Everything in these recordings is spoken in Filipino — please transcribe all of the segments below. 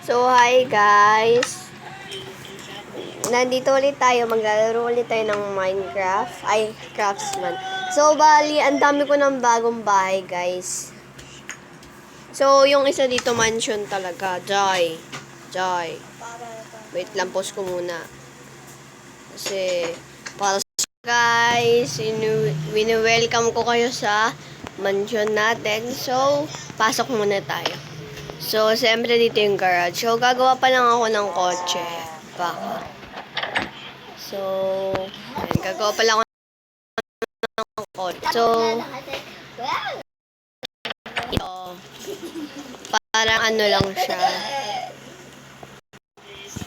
So, hi guys! Nandito ulit tayo, maglalaro ulit tayo ng Minecraft, ay, Craftsman. So, bali, ang dami ko ng bagong bahay, guys. So, yung isa dito, mansion talaga. Joy. Wait lang, pause ko muna. Kasi, para sa guys, wini-welcome ko kayo sa mansion natin. So, pasok muna tayo. So, siyempre dito yung garage. So, gagawa pa lang ako ng kotse. Baka. So, ayan, gagawa pa lang ako ng kotse. So, ito, parang ano lang siya.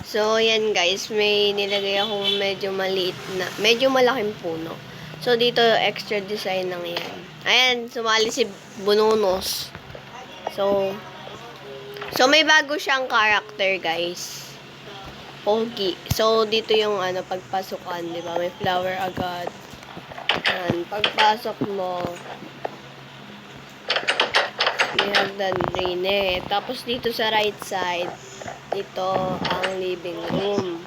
So, yan guys, may nilagay akong medyo maliit na, medyo malaking puno. So, dito, extra design lang yan. Ayan, sumali si Bununos. So, may bago siyang character, guys. Pogi. So, dito yung pagpasukan, di ba? May flower agad. Yan. Pagpasok mo, may hagdan rin eh. Tapos, dito sa right side, ito ang living room.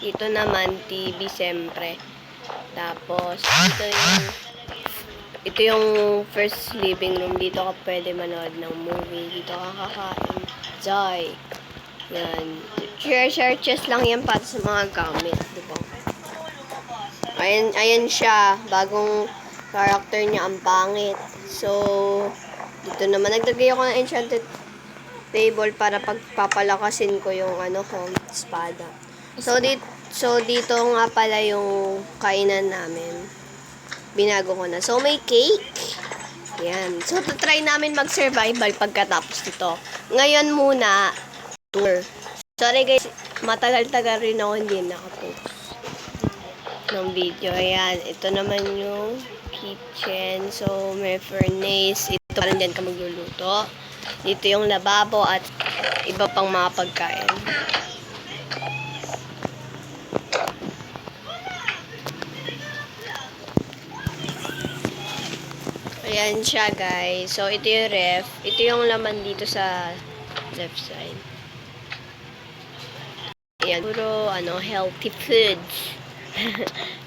Dito naman, TV, siyempre. Tapos, ito yung first living room. Dito ka pwede manood ng movie. Dito ka kakain. Joy. Yan. Share chest lang yan para sa mga gamit. Diba? Ayan siya. Bagong character niya. Ang pangit. So, dito naman. Naglagay ako ng enchanted table para pagpapalakasin ko yung espada. So, dito nga pala yung kainan namin. Binago ko na. So, may cake. Yan. So, try namin mag-survival pagkatapos nito. Ngayon muna, tour. Sorry guys, matagal-tagal rin ako hindi nakapost ng video. Ayan. Ito naman yung kitchen. So, may furnace. Ito parang dyan ka magluluto. Dito yung lababo at iba pang mga pagkain. Ayan siya, guys. So, ito yung ref. Ito yung laman dito sa left side. Ayan. Puro, healthy foods.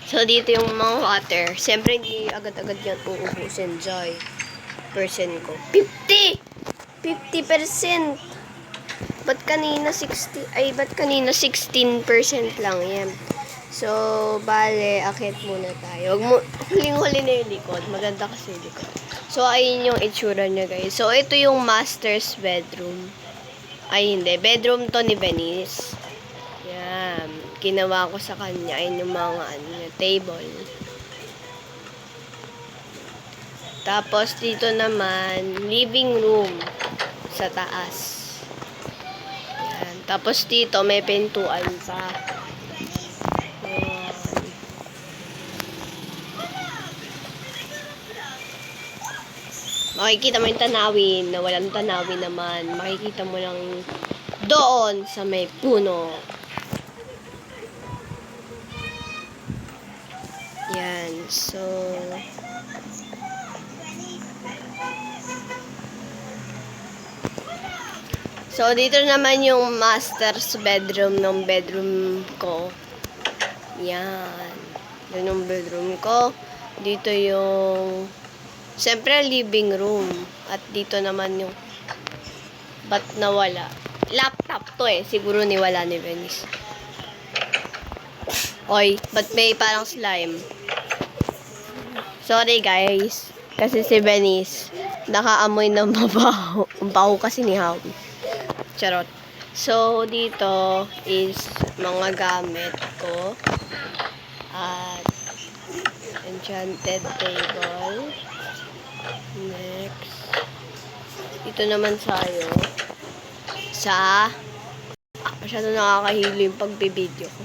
So, dito yung mga water. Siyempre, hindi agad-agad yan uubusin. Joy. Percent ko. 50%! Ba't kanina 16% lang yan? So, bale, akit muna tayo. Huling-huli na yung likod. Maganda kasi yung likod. So, ayun yung itsura niya, guys. So, ito yung master's bedroom. Ay, hindi. Bedroom to ni Venice. Yan. Ginawa ko sa kanya. Ayun yung mga, table. Tapos, dito naman, living room sa taas. Yan. Tapos, dito, may pintuan pa. Makikita mo yung tanawin na walang tanawin naman. Makikita mo lang doon sa may puno. Yan. So, dito naman yung master's bedroom ng bedroom ko. Yan. Yan yung bedroom ko. Dito yung siyempre, living room. At dito naman yung ba't nawala? Laptop to eh. Siguro niwala ni Venice. Oy, ba't may parang slime? Sorry guys. Kasi si Venice nakaamoy ng mabaho. Ang baho kasi ni Howie. Charot. So, dito is mga gamit ko. At enchanted table. Next. Dito naman tayo masyado nakakahilo yung pagbibideo ko.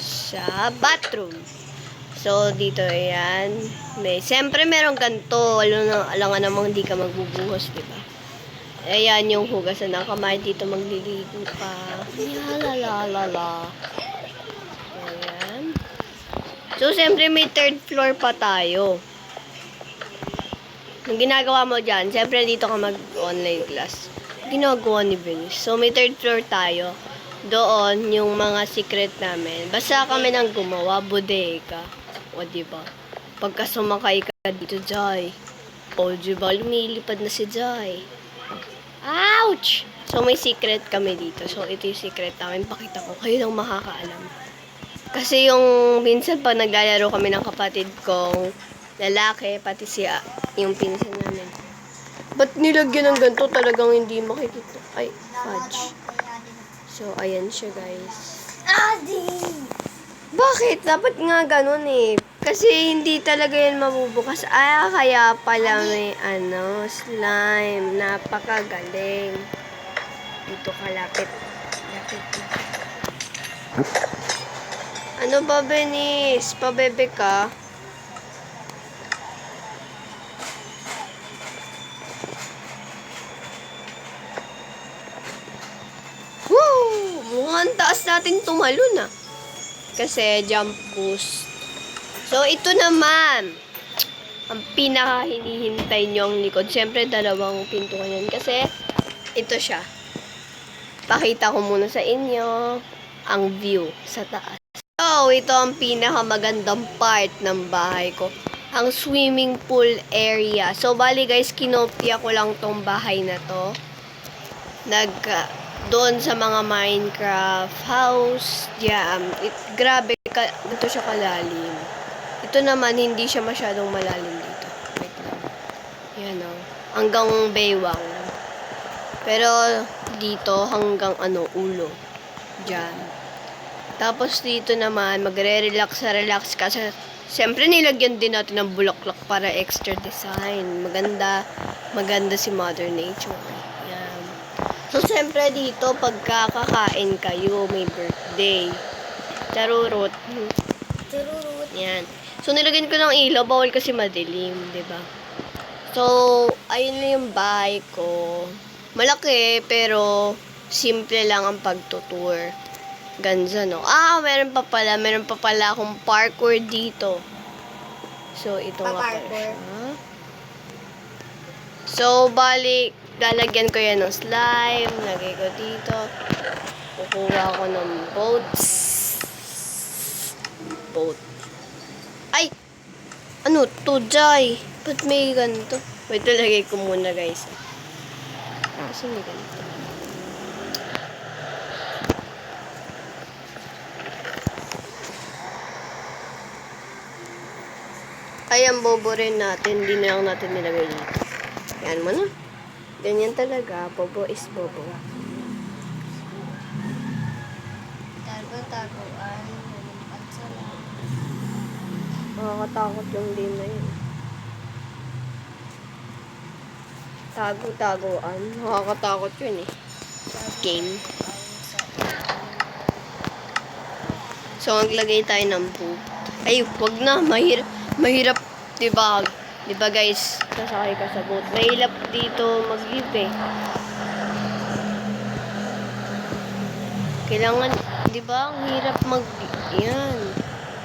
Sa bathroom. So, dito, ayan. Siyempre, meron ganito. Alam namang hindi ka magbubuhos, di ba? Ayan yung hugasan ng kamay. Dito magliligo ka. Yalalala. Ayan. So, siyempre, may third floor pa tayo. Ang ginagawa mo dyan, siyempre dito ka mag-online class. ginagawa ni Venice. So, may third floor tayo. Doon, yung mga secret namin. Basta kami nang gumawa, bodega. O, diba? Pagka sumakay ka dito, Jai. O, diba? Lumilipad na si Jai. Ouch! So, may secret kami dito. So, ito yung secret namin. Pakita ko. Kayo lang makakaalam. Kasi yung minsan pa naglalaro kami ng kapatid kong lalaki, pati siya, yung pinsan namin. Ba't nilagyan ng ganito? Talagang hindi makikita. Ay, fudge. So, ayan siya, guys. Adi! Bakit? Dapat nga ganun eh. Kasi hindi talaga yan mabubukas. Kaya pala may slime. Napakagaling. Dito ka, lapit. Lapit. Ano ba, Benis? Pabebe ka? Woo! Mukhang taas natin tumalon ah. Kasi jump boost. So, ito naman. Ang pinaka-hinihintay nyo ang likod. Siyempre, dalawang pintuan yan. Kasi, ito siya. Pakita ko muna sa inyo ang view sa taas. So, ito ang pinaka-magandang part ng bahay ko. Ang swimming pool area. So, bali guys, kinopya ko lang tong bahay na to. Doon sa mga Minecraft house. Grabe, ito siya kalalim. Ito naman, hindi siya masyadong malalim dito. Wait lang. Yan o. Hanggang baywang. Pero, dito, hanggang ulo. Diyan. Tapos, dito naman, magre-relax kasi, siyempre, nilagyan din natin ng bulaklak para extra design. Maganda si Mother Nature. Yan. So, siyempre, dito, pagkakakain kayo, may birthday. Charurot. Yan. So, nilagyan ko ng ilaw. Bawal kasi madilim, diba? So, ayun na yung bahay ko. Malaki, pero simple lang ang pagtutour. Ganza, no? Meron pa pala akong parkour dito. So, ito nga pala siya. So, balik, lalagyan ko yan ng slime. Lagay ko dito. Kukuha ko ng boat. Ay! Ano to, Jai? Ba't may ganito? Wait, lagay ko muna, guys. Kasi may ganito. Ay, ang bobo rin natin. Hindi na lang natin nilagay dito. Yan mo na. Ganyan talaga. Bobo is bobo. Tago-tagoan. Nakakatakot yung game na yun. Tago-tagoan. Nakakatakot yun eh. Game. So, maglagay tayo ng poop. Ay, wag na. Mahirap, diba? Diba guys, sasakay ka sa boat. Mahirap dito mag-live eh. Kailangan, diba? Ang hirap yan.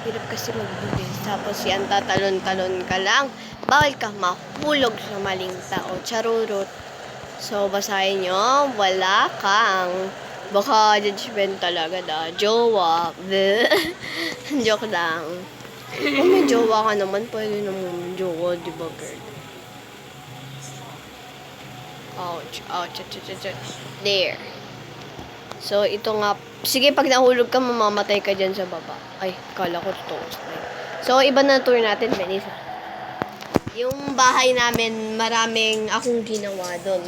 Hirap kasi mag-live. Tapos yan, tatalon-talon ka lang. Bawal ka mahulog sa maling tao. Charurot. So, basahin nyo, wala kang baka judgment talaga jowa. Joke lang. Kung may jowa ka naman, pwede naman jowa, di ba, girl? Ouch. There. So, ito nga. Sige, pag nahulog ka, mamamatay ka dyan sa baba. Ay, kala ko totoo. So, iba na tour natin, Benisa. Yung bahay namin, maraming akong ginawa doon.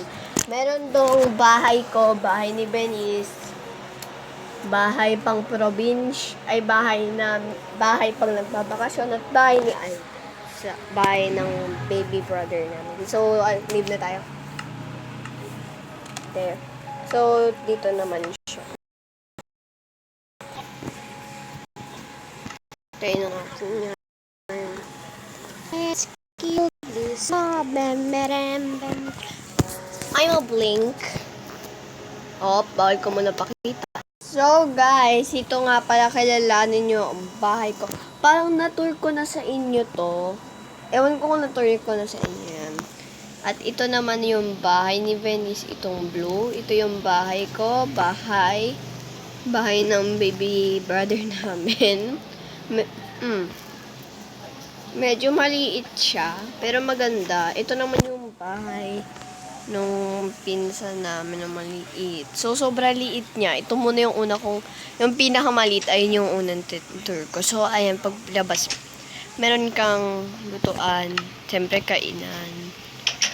Meron dong bahay ko, bahay ni Benice, bahay pang bahay pang nagbabakasyon, at bahay ni Al, sa bahay ng baby brother namin. So, leave na tayo. There. So, dito naman siya. Tayo na nga po niya. Let's kill this. I'm a blink. Bawal ko muna pakita. So, guys, ito nga pala, kilalanin nyo ang bahay ko. Parang na-tour ko na sa inyo to. Ewan ko kung na-tour ko na sa inyo yan. At ito naman yung bahay ni Venice, itong blue. Ito yung bahay ko, bahay ng baby brother namin. Medyo maliit siya, pero maganda. Ito naman yung bahay nung pinsan namin na maliit. So, sobrang liit niya. Ito muna yung una kong, yung pinakamaliit ay yung unang tour ko. So, ayan, paglabas, meron kang lutuan, siyempre kainan.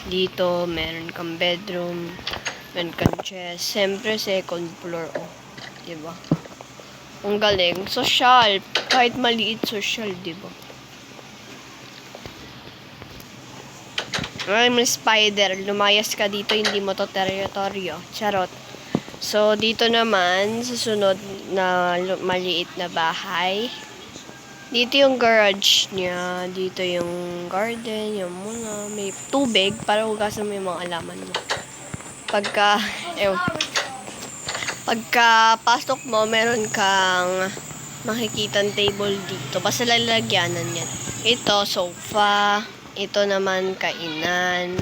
Dito, meron kang bedroom, meron kang chest. Siyempre, second floor, oh. Diba? Ang galing. Social. Kahit maliit, social, diba? Ay, may spider. Lumayas ka dito, hindi mo to teritoryo. Charot. So, dito naman, sa sunod na maliit na bahay. Dito yung garage niya. Dito yung garden, yung muna. May tubig para hugasan mo yung mga alaman mo. Pagka pasok mo, meron kang makikitang table dito. Basta lalagyanan yan. Ito, sofa. Ito naman, kainan.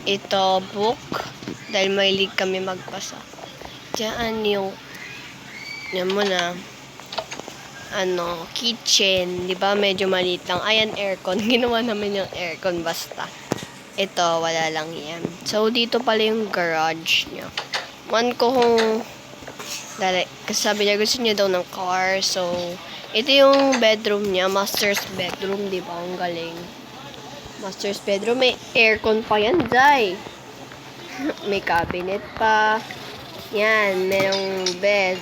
Ito, book. Dahil mahilig kami magbasa. Diyan yung yan muna. Kitchen, 'di ba? Medyo maliit lang. Ayan, aircon. Ginawa namin yung aircon basta. Ito, wala lang 'yan. So, dito pala yung garage niya. Man ko kung kasi sabi niya gusto niya daw ng car. So, ito yung bedroom niya, master's bedroom, 'di ba? Ang galing. Master's bedroom, may aircon pa 'yan, Zay. May cabinet pa. Yan, merong bed,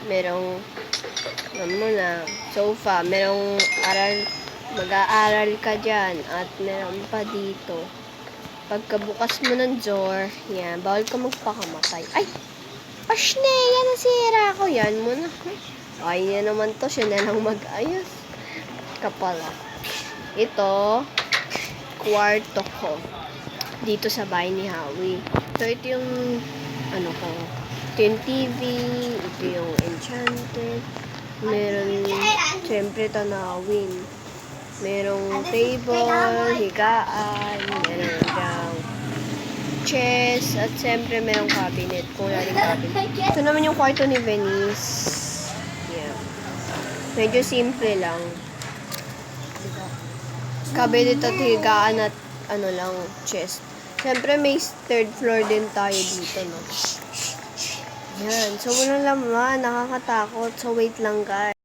merong sofa, merong mag-aaral ka dyan, at meron pa dito. Pagkabukas mo ng door, yan, bawal ka magpakamatay. Ay! Ashne! Yan ang sira ko. Yan mo na. Ay, yan naman to. Siya na lang mag-ayos. Kapala. Ito, kwarto ko. Dito sa bahay ni Howie. So, ito yung, ko. Ito yung TV. Ito yung Enchanted. Meron, siyempre, tanawin. Merong table, higaan, meron diyang chest, at siyempre merong cabinet. Kung wala rin cabinet. Ito naman yung kwarto ni Venice. Yeah. Medyo simple lang. Cabinet at higaan at chest. Siyempre may third floor din tayo dito, no? Yan. So, wala naman. Nakakatakot. So, wait lang, guys.